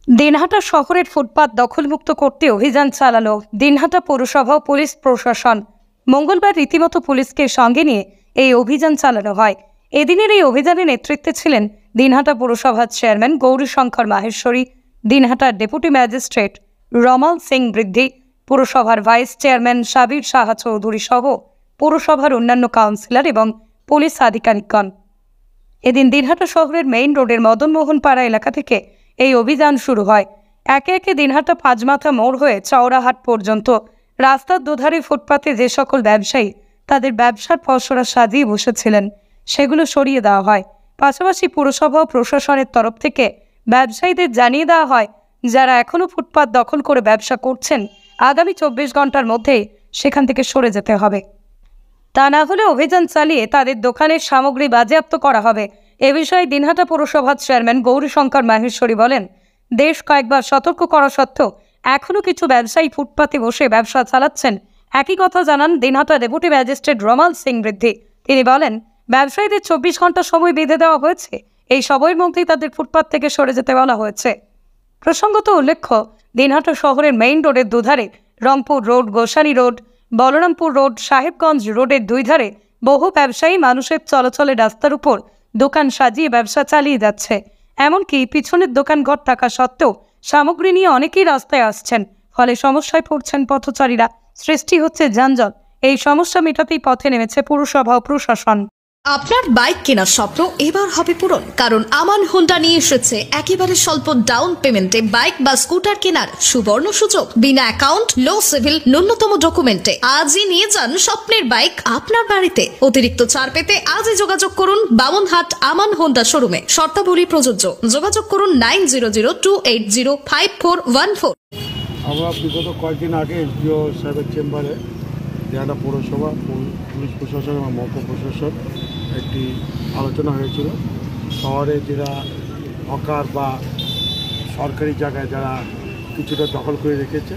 দিনহাটা শহরের ফুটপাত দখলমুক্ত করতে অভিযান চালালো দিনহাটা পৌরসভা ও পুলিশ প্রশাসন। মঙ্গলবার রীতিমতো পুলিশকে সঙ্গে নিয়ে এই অভিযান চালানো হয়। এদিনের এই অভিযানে নেতৃত্বে ছিলেন দিনহাটা পৌরসভার চেয়ারম্যান গৌরীশঙ্কর মাহেশ্বরী, দিনহাটার ডেপুটি ম্যাজিস্ট্রেট রমাল সিং বৃদ্ধি, পুরসভার ভাইস চেয়ারম্যান সাবির সাহা চৌধুরী সহ পৌরসভার অন্যান্য কাউন্সিলর এবং পুলিশ আধিকারিকগণ। এদিন দিনহাটা শহরের মেইন রোডের মদনমোহন পাড়া এলাকা থেকে এই অভিযান শুরু হয়। একে একে দিনহাটা পাঁচমাথা মোড় হয়ে চওড়াহাট পর্যন্ত রাস্তার দুধারে ফুটপাতে যে সকল ব্যবসায়ী তাদের ব্যবসার পসরা সাজিয়ে বসেছিলেন সেগুলো সরিয়ে দেওয়া হয়। পাশাপাশি পুরসভা ও প্রশাসনের তরফ থেকে ব্যবসায়ীদের জানিয়ে দেওয়া হয়, যারা এখনও ফুটপাত দখল করে ব্যবসা করছেন আগামী 24 ঘন্টার মধ্যেই সেখান থেকে সরে যেতে হবে। তা না হলে অভিযান চালিয়ে তাদের দোকানের সামগ্রী বাজেয়াপ্ত করা হবে। এ বিষয়ে দিনহাটা পৌরসভার চেয়ারম্যান গৌরীশঙ্কর মাহেশ্বরী বলেন, বেশ কয়েকবার সতর্ক করা সত্ত্বেও এখনও কিছু ব্যবসায়ী ফুটপাতে বসে ব্যবসা চালাচ্ছেন। একই কথা জানান দিনহাটা ডেপুটি ম্যাজিস্ট্রেট রমাল সিং বৃদ্ধি। তিনি বলেন, ব্যবসায়ীদের 24 ঘন্টা সময় বেঁধে দেওয়া হয়েছে, এই সময়ের মধ্যেই তাদের ফুটপাত থেকে সরে যেতে বলা হয়েছে। প্রসঙ্গত উল্লেখ্য, দিনহাটা শহরের মেইন রোডের দুধারে Rangpur road, Gosani road, Balarampur road, Sahebganj রোডের দুই ধারে বহু ব্যবসায়ী মানুষের চলাচলের রাস্তার উপর দোকান সাজিয়ে ব্যবসা চালিয়ে যাচ্ছে। এমনকি পিছনের দোকানঘর থাকা সত্ত্বেও সামগ্রী নিয়ে অনেকেই রাস্তায় আসছেন, ফলে সমস্যায় পড়ছেন পথচারীরা, সৃষ্টি হচ্ছে যানজট। এই সমস্যা মেটাতেই পথে নেমেছে পুরসভা ও প্রশাসন। আপনার বাইক কেনার স্বপ্ন এবার হবে পূরণ, কারণ আমান হোন্ডা নিয়ে এসেছে একেবারে স্বল্প ডাউন পেমেন্টে বাইক বা স্কুটার কেনার সুবর্ণ সুযোগ। বিনা অ্যাকাউন্ট, লো সিভিল, ন্যূনতম ডকুমেন্টে আজই নিয়ে যান স্বপ্নের বাইক আপনার বাড়িতে। অতিরিক্ত ছাড় পেতে আজই যোগাযোগ করুন বামনহাট আমান হোন্ডা শোরুমে। শর্তাবলী প্রযোজ্য। যোগাযোগ করুন 9002805414। আমরা বিগত কয়েকদিন আগে এসডিও সাহেবের চেম্বারে দিনহাটা পৌরসভা, পুলিশ প্রশাসন এবং মহকুমা প্রশাসন একটি আলোচনা হয়েছিল। শহরে যারা হকার বা সরকারি জায়গায় যারা কিছুটা দখল করে রেখেছে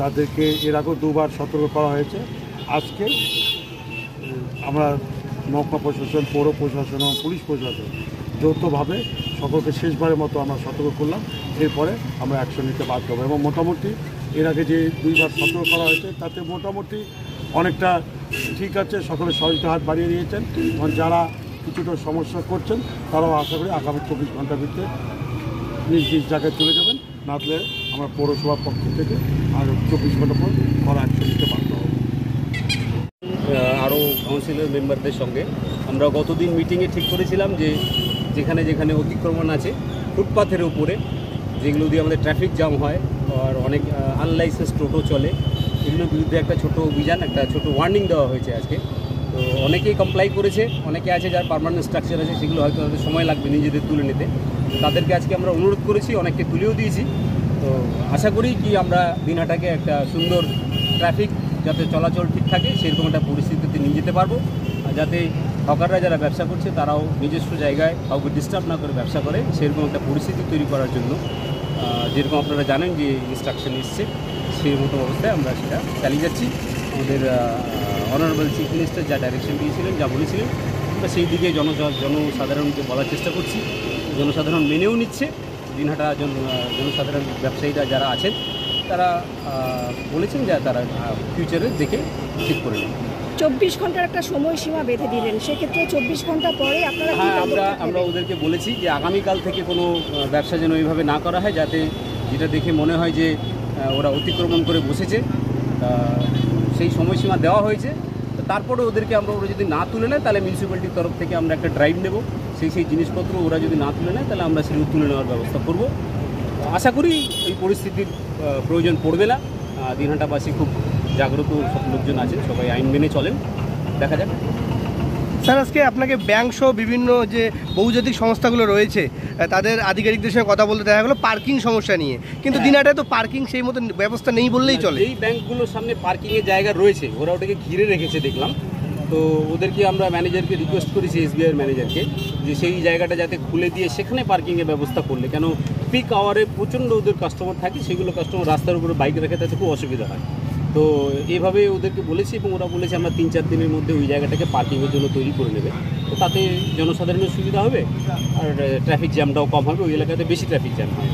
তাদেরকে এর আগেও দুবার সতর্ক করা হয়েছে। আজকে আমরা মহকুমা প্রশাসন, পৌর প্রশাসন এবং পুলিশ প্রশাসন যৌথভাবে সকলকে শেষবারের মতো আমরা সতর্ক করলাম। এরপরে আমরা অ্যাকশন নিতে বাধ্য হবো এবং মোটামুটি এর আগে যে দুইবার সতর্ক করা হয়েছে তাতে মোটামুটি অনেকটা ঠিক আছে। সকলে সহযোগিতা হাত বাড়িয়ে দিয়েছেন এবং যারা কিছুটা সমস্যা করছেন তারাও আশা করি আগামী 24 ঘন্টার ভিতরে নিজ নিজ জায়গায় চলে যাবেন। না হলে আমরা পৌরসভার পক্ষ থেকে আর 24 ঘন্টা পর করা অ্যাকশন নিতে বাধ্য হব। আরও কাউন্সিলর মেম্বারদের সঙ্গে আমরা গতদিন মিটিংয়ে ঠিক করেছিলাম যে যেখানে যেখানে অতিক্রমণ আছে ফুটপাথের উপরে, যেগুলো দিয়ে আমাদের ট্রাফিক জ্যাম হয় আর অনেক আনলাইসেন্স টোটো চলে, এগুলোর বিরুদ্ধে একটা ছোট অভিযান, একটা ছোট ওয়ার্নিং দেওয়া হয়েছে আজকে। তো অনেকেই কমপ্লাই করেছে, অনেকে আছে যার পার্মানেন্ট স্ট্রাকচার আছে, সেগুলো হয়তো তাদের সময় লাগবে নিজেদের তুলে নিতে। তো তাদেরকে আজকে আমরা অনুরোধ করেছি, অনেককে তুলেও দিয়েছি। তো আশা করি কি আমরা দিনহাটাকে একটা সুন্দর ট্রাফিক যাতে চলাচল ঠিক থাকে সেরকম একটা পরিস্থিতিতে নিয়ে যেতে পারবো, আর যাতে হকাররা যারা ব্যবসা করছে তারাও নিজস্ব জায়গায় কাউকে ডিস্টার্ব না করে ব্যবসা করে সেরকম একটা পরিস্থিতি তৈরি করার জন্য যেরকম আপনারা জানেন যে ইনস্ট্রাকশন এসছে সেই মতো অবস্থায় আমরা সেটা চালিয়ে যাচ্ছি। আমাদের অনারেবল চিফ মিনিস্টার যা ডাইরেকশন দিয়েছিলেন, যা বলেছিলেন, আমরা সেই দিকে জনসাধারণকে বলার চেষ্টা করছি। জনসাধারণ মেনেও নিচ্ছে। দিনহাটা জনসাধারণ ব্যবসায়ীরা যারা আছেন তারা বলেছেন যে তারা ফিউচারে দেখে ঠিক করে নেন। 24 ঘন্টার একটা সময়সীমা বেঁধে দিলেন, সেক্ষেত্রে 24 ঘন্টা পরে আপনারা আমরা ওদেরকে বলেছি যে আগামীকাল থেকে কোনো ব্যবসা যেন এইভাবে না করা হয়, যাতে যেটা দেখে মনে হয় যে ওরা অতিক্রমণ করে বসেছে, সেই সময়সীমা দেওয়া হয়েছে। তারপরে ওদেরকে ওরা যদি না তুলে নেয় তাহলে মিউনিসিপ্যালিটির তরফ থেকে আমরা একটা ড্রাইভ নেব, সেই জিনিসপত্র ওরা যদি না তুলে নেয় তাহলে আমরা সেগুলো তুলে নেওয়ার ব্যবস্থা করব। আশা করি এই পরিস্থিতির প্রয়োজন পড়বে না। দিনহাটাবাসী খুব জাগ্রত সব লোকজন আছেন, সবাই আইন মেনে চলেন। দেখা যাক। স্যার, আজকে আপনাকে ব্যাংক সহ বিভিন্ন যে বহুজাতিক সংস্থাগুলো রয়েছে তাদের আধিকারিকদের সঙ্গে কথা বলতে দেখা গেলো পার্কিং সমস্যা নিয়ে, কিন্তু দিনহাটায় তো পার্কিং সেই মতো ব্যবস্থা নেই বললেই চলে। এই ব্যাংকগুলোর সামনে পার্কিংয়ের জায়গা রয়েছে, ওরা ওটাকে ঘিরে রেখেছে দেখলাম। তো ওদেরকে আমরা ম্যানেজারকে রিকোয়েস্ট করেছি, এসবিআইয়ের ম্যানেজারকে, যে সেই জায়গাটা যাতে খুলে দিয়ে সেখানে পার্কিংয়ের ব্যবস্থা করলে, কেন পিক আওয়ারে প্রচণ্ড ওদের কাস্টমার থাকে, সেগুলো কাস্টমার রাস্তার উপরে বাইক রেখে তাতে খুব অসুবিধা হয়। তো এইভাবে ওদেরকে বলেছি এবং ওরা বলেছে আমরা 3-4 দিনের মধ্যে ওই জায়গাটাকে পার্কিংয়ের জন্য তৈরি করে নেবে। তো তাতে জনসাধারণের সুবিধা হবে আর ট্রাফিক জ্যামটাও কম হবে, ওই এলাকাতে বেশি ট্রাফিক জ্যাম হয়।